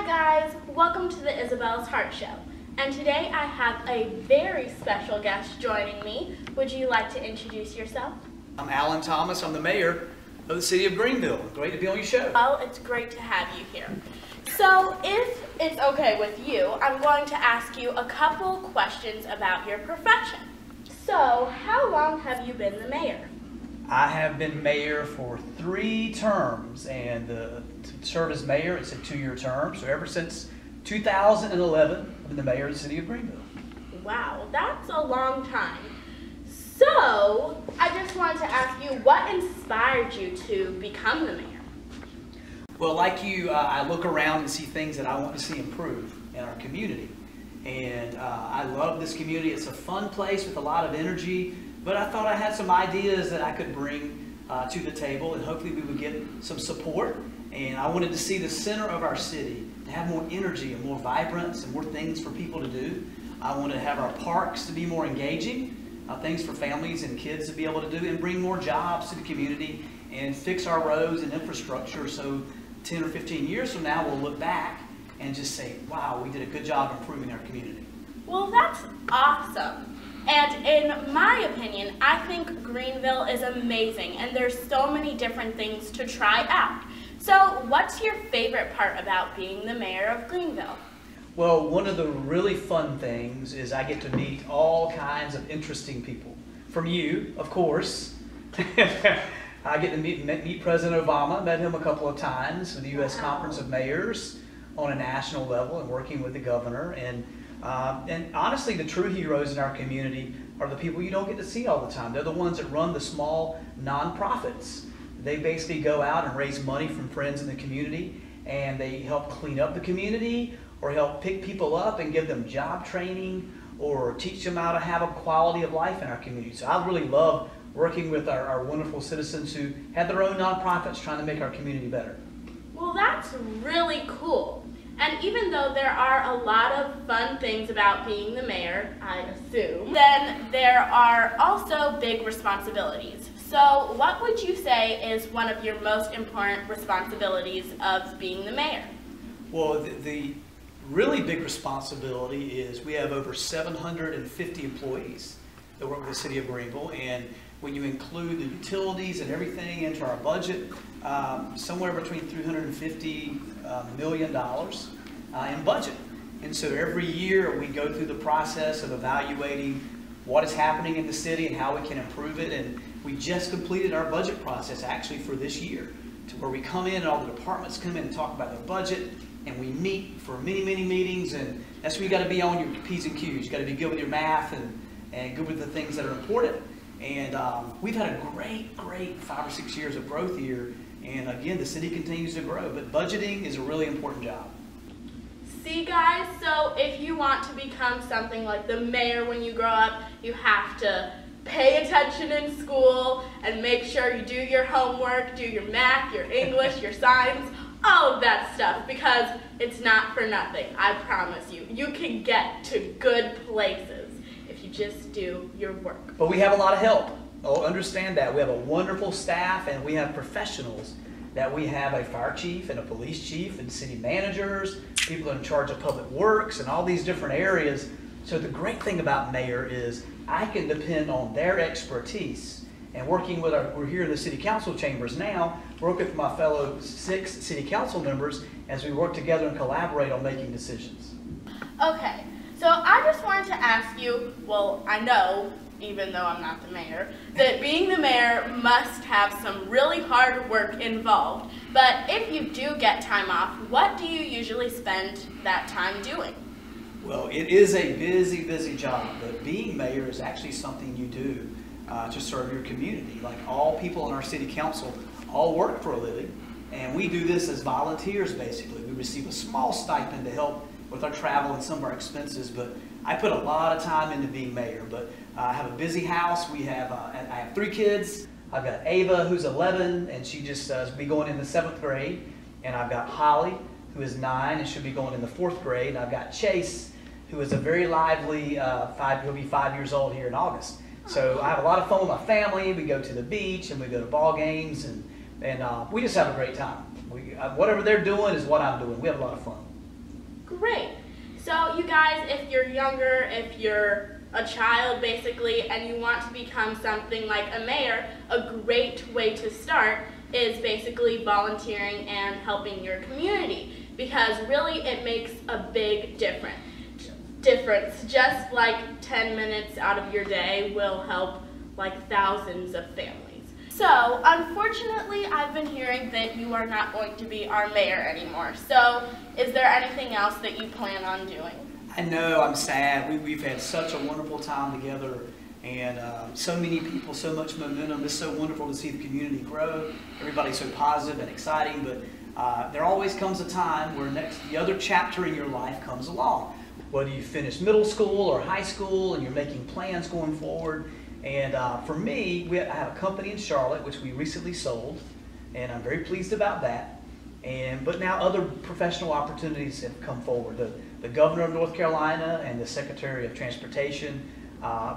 Hi guys, welcome to the Isabelle's Heart Show. And today I have a very special guest joining me. Would you like to introduce yourself? I'm Alan Thomas. I'm the mayor of the city of Greenville. Great to be on your show. Well, it's great to have you here. So if it's okay with you, I'm going to ask you a couple questions about your profession. So how long have you been the mayor? I have been mayor for 3 terms, and to serve as mayor, it's a 2-year term. So ever since 2011, I've been the mayor of the city of Greenville. Wow, that's a long time. So I just wanted to ask you, what inspired you to become the mayor? Well, like you, I look around and see things that I want to see improve in our community. And I love this community. It's a fun place with a lot of energy. But I thought I had some ideas that I could bring to the table, and hopefully we would get some support. And I wanted to see the center of our city to have more energy and more vibrance and more things for people to do. I wanted to have our parks to be more engaging, things for families and kids to be able to do, and bring more jobs to the community and fix our roads and infrastructure so 10 or 15 years from now we'll look back and just say, wow, we did a good job improving our community. Well, that's awesome. And in my opinion, I think Greenville is amazing, and there's so many different things to try out. So what's your favorite part about being the mayor of Greenville? Well, one of the really fun things is I get to meet all kinds of interesting people. From you, of course. I get to meet President Obama. Met him a couple of times with the U.S. Conference of Mayors on a national level and working with the governor. And honestly, the true heroes in our community are the people you don't get to see all the time. They're the ones that run the small nonprofits. They basically go out and raise money from friends in the community, and they help clean up the community or help pick people up and give them job training or teach them how to have a quality of life in our community. So I really love working with our wonderful citizens who have their own nonprofits trying to make our community better. Well, that's really cool. And even though there are a lot of fun things about being the mayor, I assume, then there are also big responsibilities. So what would you say is one of your most important responsibilities of being the mayor? Well, the really big responsibility is we have over 750 employees that work with the city of Greenville, and when you include the utilities and everything into our budget, somewhere between $350 million in budget. And so every year we go through the process of evaluating what is happening in the city and how we can improve it. And we just completed our budget process actually for this year, to where we come in and all the departments come in and talk about their budget, and we meet for many, many meetings. And that's where you got to be on your P's and Q's. You got to be good with your math and good with the things that are important. And we've had a great 5 or 6 years of growth here. And again, the city continues to grow, but budgeting is a really important job. See guys, so if you want to become something like the mayor when you grow up, you have to pay attention in school and make sure you do your homework, do your math, your English, your science, all of that stuff, because it's not for nothing. I promise you. You can get to good places if you just do your work. But we have a lot of help. Oh, understand that. We have a wonderful staff, and we have professionals. That we have a fire chief and a police chief and city managers, people in charge of public works and all these different areas. So the great thing about mayor is I can depend on their expertise. And working with we're here in the city council chambers now, work with my fellow 6 city council members as we work together and collaborate on making decisions. Okay, so I just wanted to ask you, well, I know, even though I'm not the mayor, that being the mayor must have some really hard work involved. But if you do get time off, what do you usually spend that time doing? Well, it is a busy job, but being mayor is actually something you do to serve your community. Like all people on our city council all work for a living, and we do this as volunteers basically. We receive a small stipend to help with our travel and some of our expenses, but I put a lot of time into being mayor. But I have a busy house. I have 3 kids. I've got Ava, who's 11, and she just will be going in the 7th grade. And I've got Holly, who is 9, and she'll be going in the 4th grade. And I've got Chase, who is a very lively, he'll be 5 years old here in August. So I have a lot of fun with my family. We go to the beach, and we go to ball games, and we just have a great time. Whatever they're doing is what I'm doing. We have a lot of fun. Great. So you guys, if you're younger, if you're a child basically, and you want to become something like a mayor, a great way to start is basically volunteering and helping your community, because really it makes a big difference. Just like 10 minutes out of your day will help like thousands of families. So, unfortunately, I've been hearing that you are not going to be our mayor anymore. So, is there anything else that you plan on doing? I know, I'm sad. We've had such a wonderful time together, and so many people, so much momentum. It's so wonderful to see the community grow. Everybody's so positive and exciting, but there always comes a time where the other chapter in your life comes along. Whether you finish middle school or high school and you're making plans going forward. And for me, I have a company in Charlotte, which we recently sold, and I'm very pleased about that. But now other professional opportunities have come forward. The governor of North Carolina and the Secretary of Transportation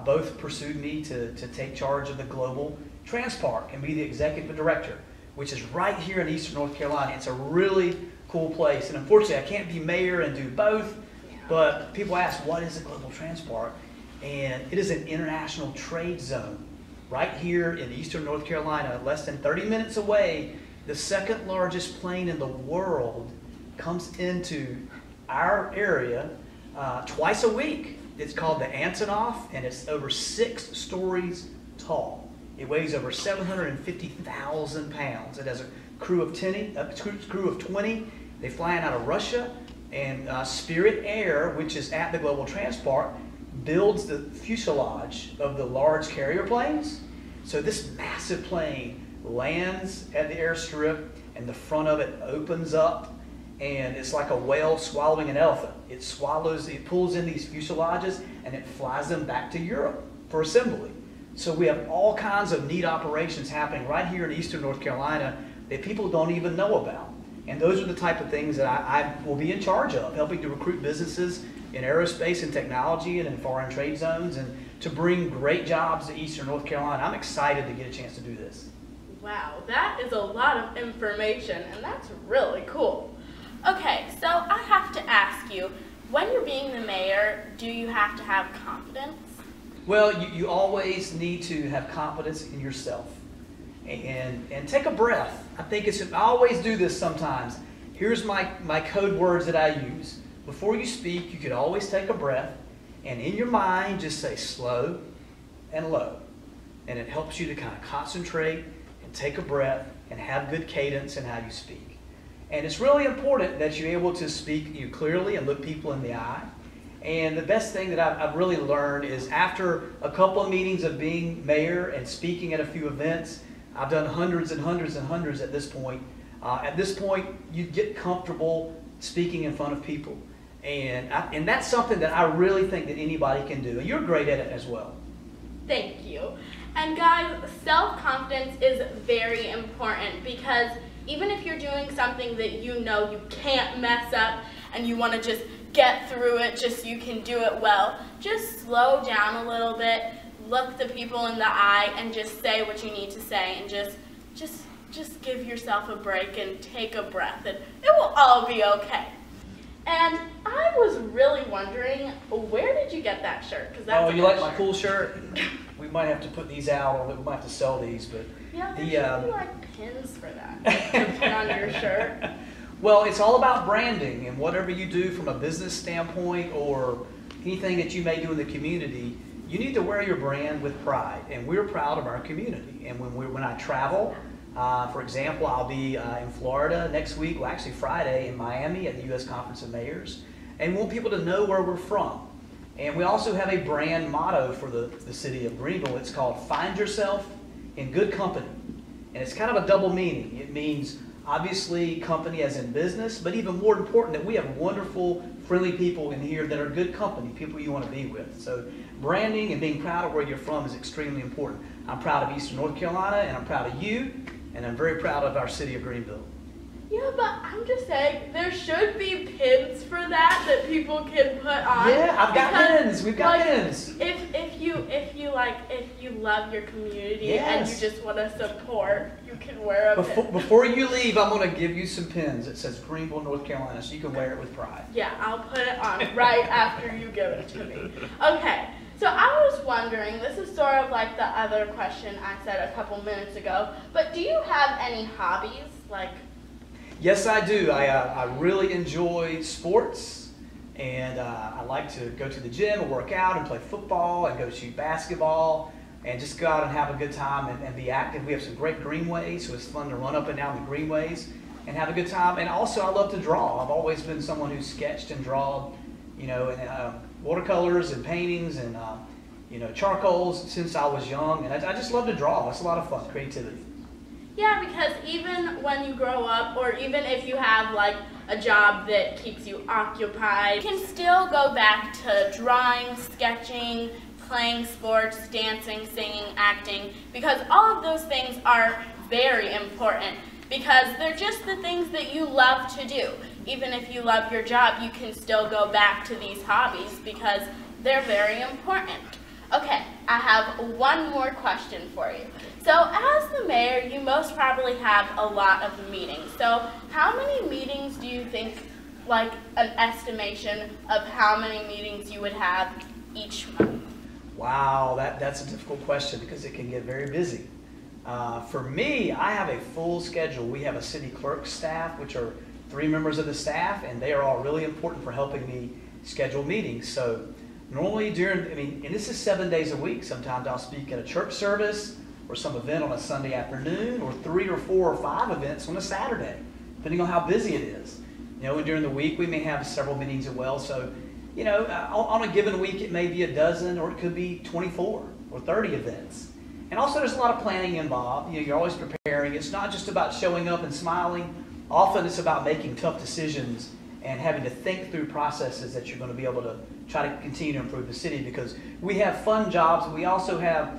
both pursued me to take charge of the Global Transpark and be the executive director, which is right here in Eastern North Carolina. It's a really cool place. And unfortunately, I can't be mayor and do both. But people ask, what is a Global Transpark? And it is an international trade zone. Right here in Eastern North Carolina, less than 30 minutes away, the second largest plane in the world comes into our area twice a week. It's called the Antonov, and it's over 6 stories tall. It weighs over 750,000 pounds. It has a crew of 20. They fly in out of Russia. And Spirit Air, which is at the Global Transpark, builds the fuselage of the large carrier planes. So this massive plane lands at the airstrip, and the front of it opens up, and it's like a whale swallowing an elephant. It pulls in these fuselages, and it flies them back to Europe for assembly. So we have all kinds of neat operations happening right here in Eastern North Carolina that people don't even know about. And those are the type of things that I will be in charge of, helping to recruit businesses in aerospace and technology and in foreign trade zones, and to bring great jobs to Eastern North Carolina. I'm excited to get a chance to do this. Wow, that is a lot of information, and that's really cool. Okay, so I have to ask you, when you're being the mayor, do you have to have confidence? Well, you always need to have confidence in yourself. And take a breath. I always do this sometimes. Here's my code words that I use. Before you speak, you could always take a breath, and in your mind, just say slow and low. And it helps you to kind of concentrate and take a breath and have good cadence in how you speak. And it's really important that you're able to speak clearly and look people in the eye. And the best thing that I've really learned is, after a couple of meetings of being mayor and speaking at a few events, I've done hundreds and hundreds and hundreds at this point. At this point, you get comfortable speaking in front of people. And that's something that I really think that anybody can do. And you're great at it as well. Thank you. And guys, self-confidence is very important, because even if you're doing something that you know you can't mess up and you want to just get through it just so you can do it well, just slow down a little bit. Look the people in the eye and just say what you need to say, and just give yourself a break and take a breath, and it will all be okay. And I was really wondering, where did you get that shirt? Oh, you like my cool shirt? We might have to put these out, or we might have to sell these, but yeah, there should be like pins for that to put on your shirt. Well, it's all about branding, and whatever you do from a business standpoint or anything that you may do in the community, you need to wear your brand with pride, and we're proud of our community. And when I travel, for example, I'll be in Florida next week, well actually Friday, in Miami at the U.S. Conference of Mayors, and we want people to know where we're from. And we also have a brand motto for the city of Greenville. It's called "Find Yourself in Good Company." And it's kind of a double meaning. It means obviously company as in business, but even more important, that we have wonderful, friendly people in here that are good company, people you want to be with. So branding and being proud of where you're from is extremely important. I'm proud of Eastern North Carolina, and I'm proud of you, and I'm very proud of our city of Greenville. Yeah, but I'm just saying, there should be pins for that people can put on. Yeah, I've got pins. We've got pins. If if you love your community Yes. and you just want to support, you can wear a pin. Before you leave, I'm going to give you some pins. It says Greenville, North Carolina, so you can wear it with pride. Yeah, I'll put it on right after you give it to me. Okay, so I was wondering, this is sort of like the other question I said a couple minutes ago, but do you have any hobbies? Yes, I do. I really enjoy sports, and I like to go to the gym and work out and play football and go shoot basketball and just go out and have a good time and be active. We have some great greenways, so it's fun to run up and down the greenways and have a good time. And also, I love to draw. I've always been someone who's sketched and drawn, watercolors and paintings and charcoals since I was young. And I just love to draw. It's a lot of fun, creativity. Yeah, because even when you grow up, or even if you have a job that keeps you occupied, you can still go back to drawing, sketching, playing sports, dancing, singing, acting, because all of those things are very important, because they're just the things that you love to do. Even if you love your job, you can still go back to these hobbies because they're very important. Okay, I have one more question for you. So as the mayor, you most probably have a lot of meetings. So how many meetings do you think, an estimation of how many meetings you would have each month? Wow, that's a difficult question because it can get very busy. For me, I have a full schedule. We have a city clerk staff, which are 3 members of the staff, and they are all really important for helping me schedule meetings. So normally and this is 7 days a week. Sometimes I'll speak at a church service or some event on a Sunday afternoon, or 3 or 4 or 5 events on a Saturday, depending on how busy it is. And during the week we may have several meetings as well. So, on a given week it may be a dozen, or it could be 24 or 30 events. And also there's a lot of planning involved. You're always preparing. It's not just about showing up and smiling. Often it's about making tough decisions and having to think through processes that you're going to be able to try to continue to improve the city, because we have fun jobs, but we also have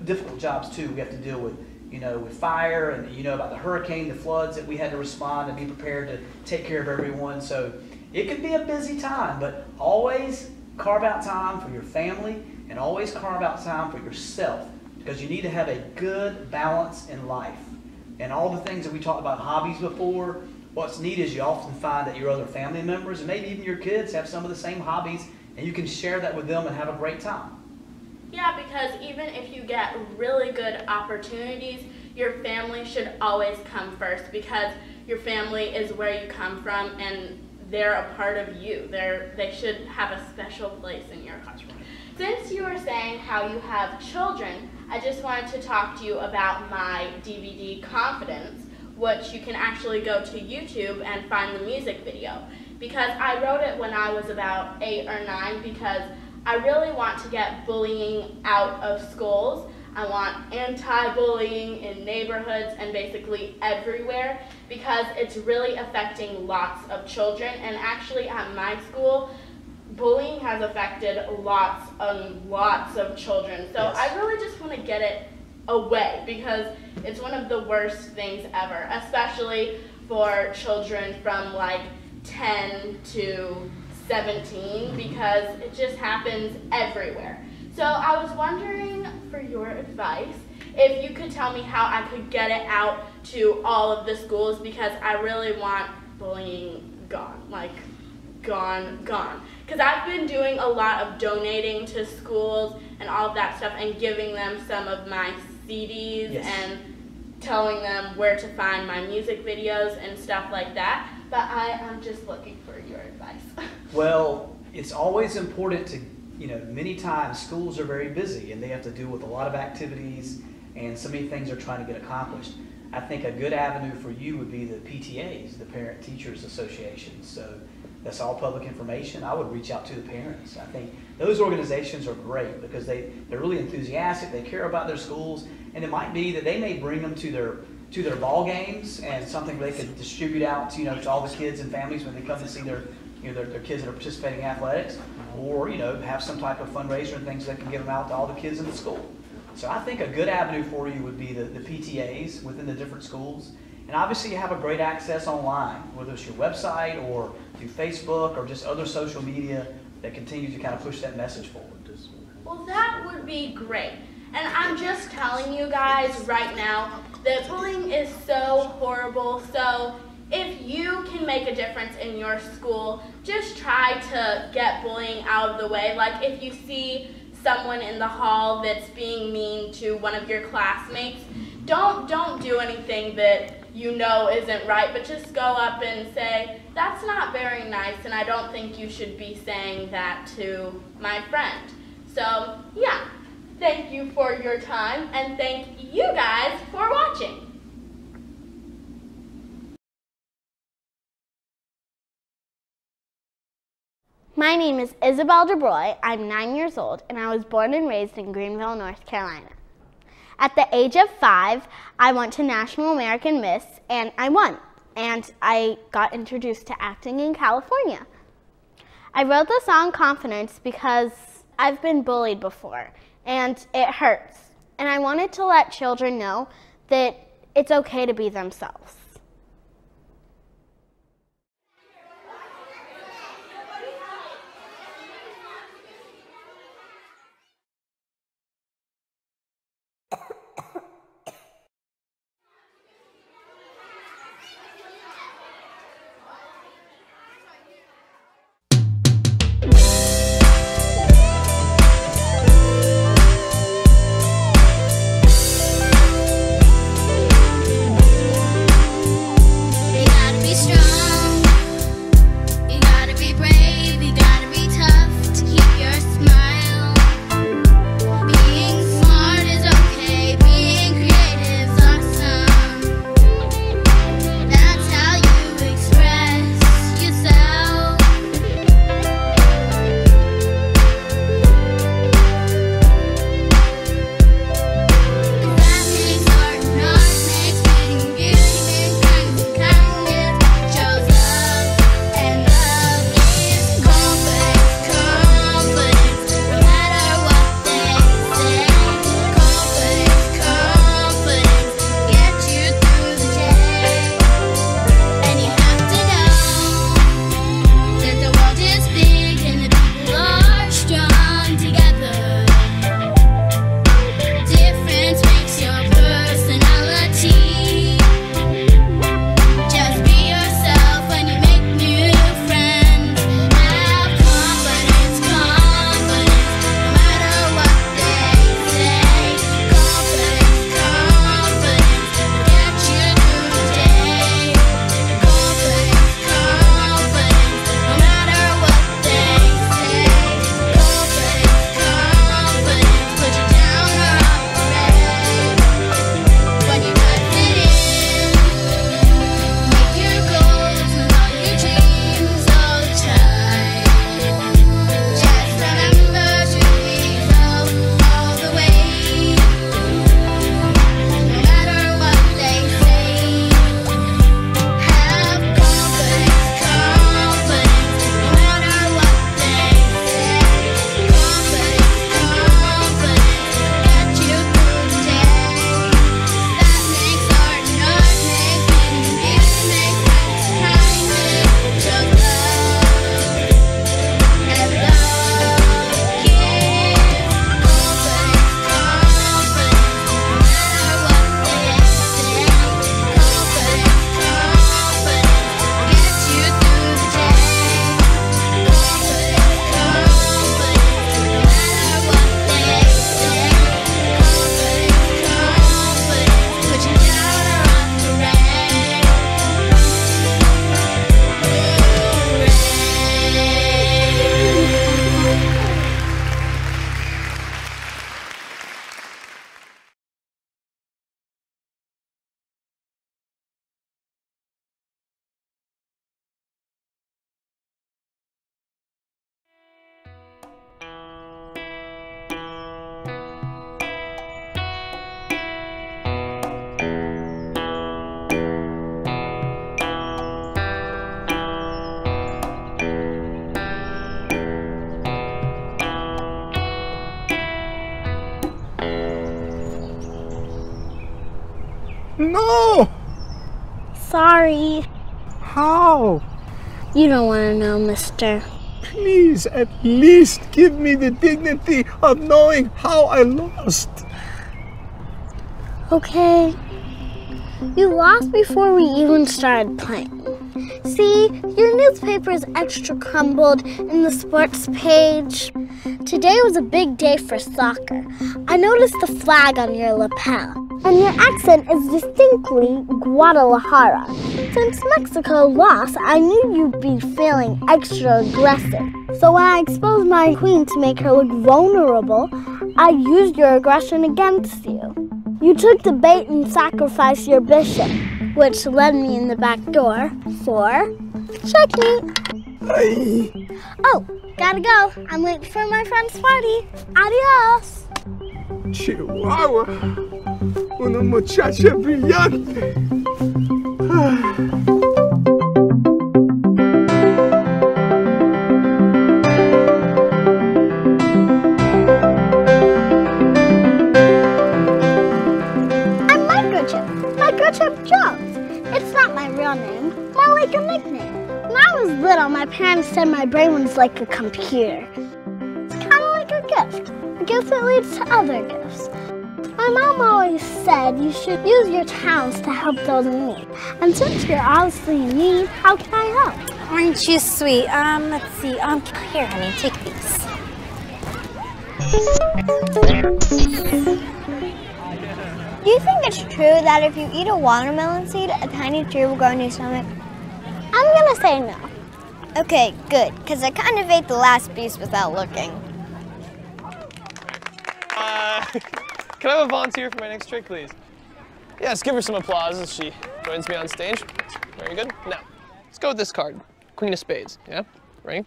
difficult jobs too. We have to deal with with fire, and about the hurricane, the floods that we had to respond and be prepared to take care of everyone. So it can be a busy time, but always carve out time for your family and always carve out time for yourself, because you need to have a good balance in life. And all the things that we talked about, hobbies before, what's neat is you often find that your other family members and maybe even your kids have some of the same hobbies, and you can share that with them and have a great time. Yeah, because even if you get really good opportunities, your family should always come first, because your family is where you come from and they're a part of you. They should have a special place in your heart. Since you were saying how you have children, I just wanted to talk to you about my DVD Confidence, which you can actually go to YouTube and find the music video. Because I wrote it when I was about 8 or 9, because I really want to get bullying out of schools. I want anti-bullying in neighborhoods and basically everywhere, because it's really affecting lots of children. And actually at my school, bullying has affected lots and lots of children. So Yes. I really just want to get it away, because it's one of the worst things ever, especially for children from 10 to 17, because it just happens everywhere. So I was wondering, for your advice, if you could tell me how I could get it out to all of the schools, because I really want bullying gone, gone. Because I've been doing a lot of donating to schools and all of that stuff, and giving them some of my CDs Yes. and telling them where to find my music videos and stuff like that. But I'm just looking for your advice. Well, it's always important to, many times schools are very busy and they have to deal with a lot of activities, and so many things are trying to get accomplished. I think a good avenue for you would be the PTAs, the Parent Teachers Associations. So that's all public information. I would reach out to the parents. I think those organizations are great because they're really enthusiastic. They care about their schools, and it might be that they may bring them to their ball games, and something they could distribute out to all the kids and families when they come to see their kids that are participating in athletics, or have some type of fundraiser and things that can give them out to all the kids in the school. So I think a good avenue for you would be the PTAs within the different schools. And obviously you have a great access online, whether it's your website or through Facebook or just other social media that continue to kind of push that message forward. Well, Well, that would be great. And I'm just telling you guys right now that bullying is so horrible. So if you can make a difference in your school, just try to get bullying out of the way. Like if you see someone in the hall that's being mean to one of your classmates, don't do anything that you know isn't right, but just go up and say, that's not very nice, and I don't think you should be saying that to my friend. So yeah, thank you for your time, and thank you guys for watching. My name is Isabelle Dubroy. I'm 9 years old, and I was born and raised in Greenville, North Carolina. At the age of 5, I went to National American Miss, and I won. And I got introduced to acting in California. I wrote the song Confidence because I've been bullied before, and it hurts. And I wanted to let children know that it's okay to be themselves. No! Sorry. How? You don't want to know, mister. Please, at least give me the dignity of knowing how I lost. Okay. You lost before we even started playing. See, your newspaper is extra crumbled in the sports page. Today was a big day for soccer. I noticed the flag on your lapel. And your accent is distinctly Guadalajara. Since Mexico lost, I knew you'd be feeling extra aggressive. So when I exposed my queen to make her look vulnerable, I used your aggression against you. You took the bait and sacrificed your bishop, which led me in the back door for checkmate. Oh, gotta go. I'm late for my friend's party. Adios. Chihuahua, una muchacha brillante. Microchip Jones. It's not my real name, more like a nickname. When I was little, my parents said my brain was like a computer. It's kind of like a gift that leads to other gifts. My mom always said you should use your talents to help those in need. And since you're obviously in need, how can I help? Aren't you sweet? Let's see. Here, honey, take these. Do you think it's true that if you eat a watermelon seed, a tiny tree will grow in your stomach? I'm gonna say no. Okay, good, because I kind of ate the last piece without looking. Can I have a volunteer for my next trick, please? Yes, give her some applause as she joins me on stage. Very good. Now, let's go with this card. Queen of Spades, yeah? Ready?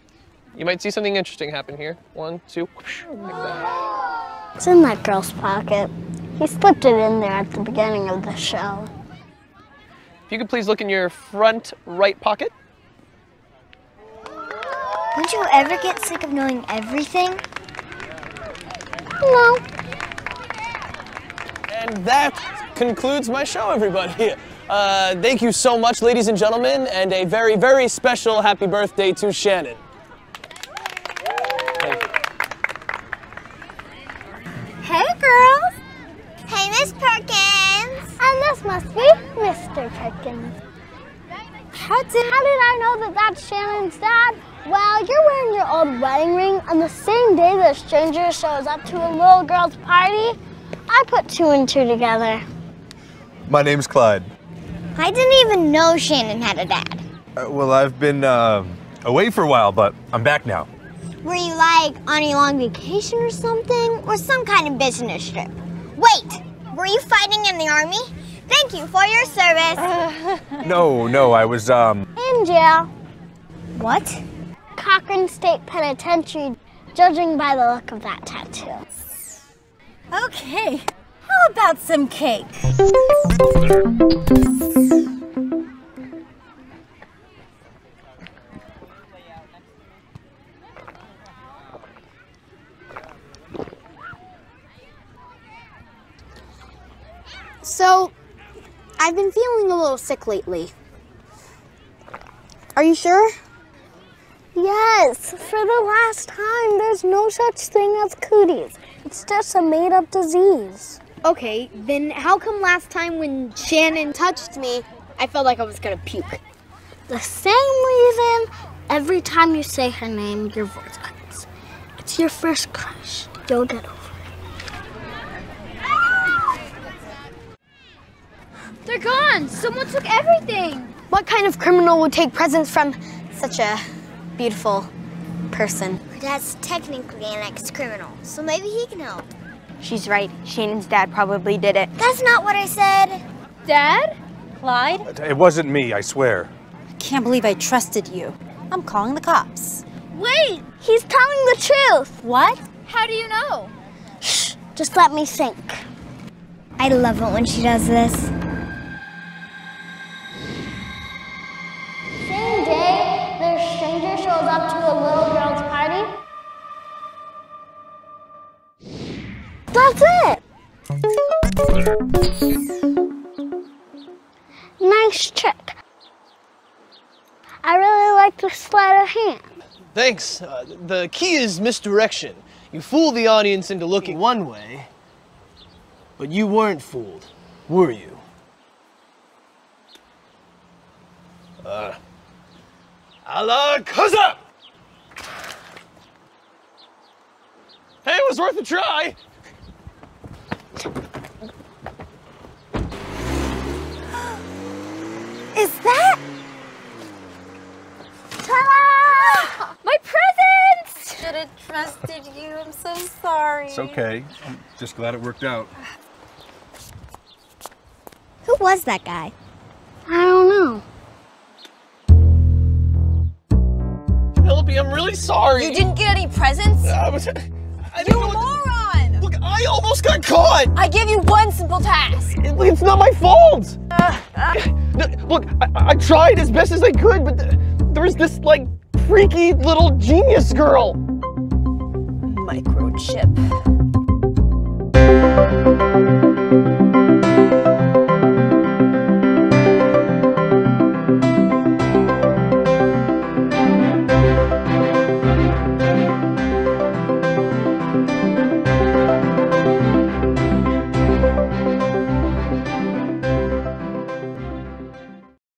You might see something interesting happen here. 1, 2, whoosh, like that. It's in that girl's pocket. He slipped it in there at the beginning of the show. If you could please look in your front right pocket. Don't you ever get sick of knowing everything? No. And that concludes my show, everybody. Thank you so much, ladies and gentlemen, and a very, very special happy birthday to Shannon. Thank you. Hey, girls. Hey, Miss Perkins. And this must be Mr. Perkins. How did I know that that's Shannon's dad? Well, you're wearing your old wedding ring on the same day that a stranger shows up to a little girl's party. I put 2 and 2 together. My name's Clyde. I didn't even know Shannon had a dad. Well, I've been away for a while, but I'm back now. Were you like on a long vacation or something? Or some kind of business trip? Wait, were you fighting in the army? Thank you for your service. No, I was, In jail. What? Cochran State Penitentiary, judging by the look of that tattoo. Okay, how about some cake? So, I've been feeling a little sick lately. Are you sure? Yes, for the last time, there's no such thing as cooties. It's just a made-up disease. Okay, then how come last time when Shannon touched me, I felt like I was gonna puke? The same reason every time you say her name, your voice cracks. It's your first crush. You'll get over it. They're gone! Someone took everything! What kind of criminal would take presents from such a beautiful person? That's technically an ex-criminal, so maybe he can help. She's right. Shannon's dad probably did it. That's not what I said. Dad? Clyde? It wasn't me, I swear. I can't believe I trusted you. I'm calling the cops. Wait! He's telling the truth! What? How do you know? Shh, just let me think. I love it when she does this. Same day, the stranger shows up to a little girl's party. That's it! Nice trick. I really like the sleight of hand. Thanks. The key is misdirection. You fool the audience into looking one way, but you weren't fooled, were you? Ala Kaza! Hey, it was worth a try. Is that? Ta-da! My presents! Should have trusted you. I'm so sorry. It's okay. I'm just glad it worked out. Who was that guy? I don't know. Penelope, I'm really sorry. You didn't get any presents? I You moron! Look, I almost got caught. I gave you one simple task. It's not my fault. Look, I tried as best as I could, but there was this, like, freaky little genius girl. Microchip.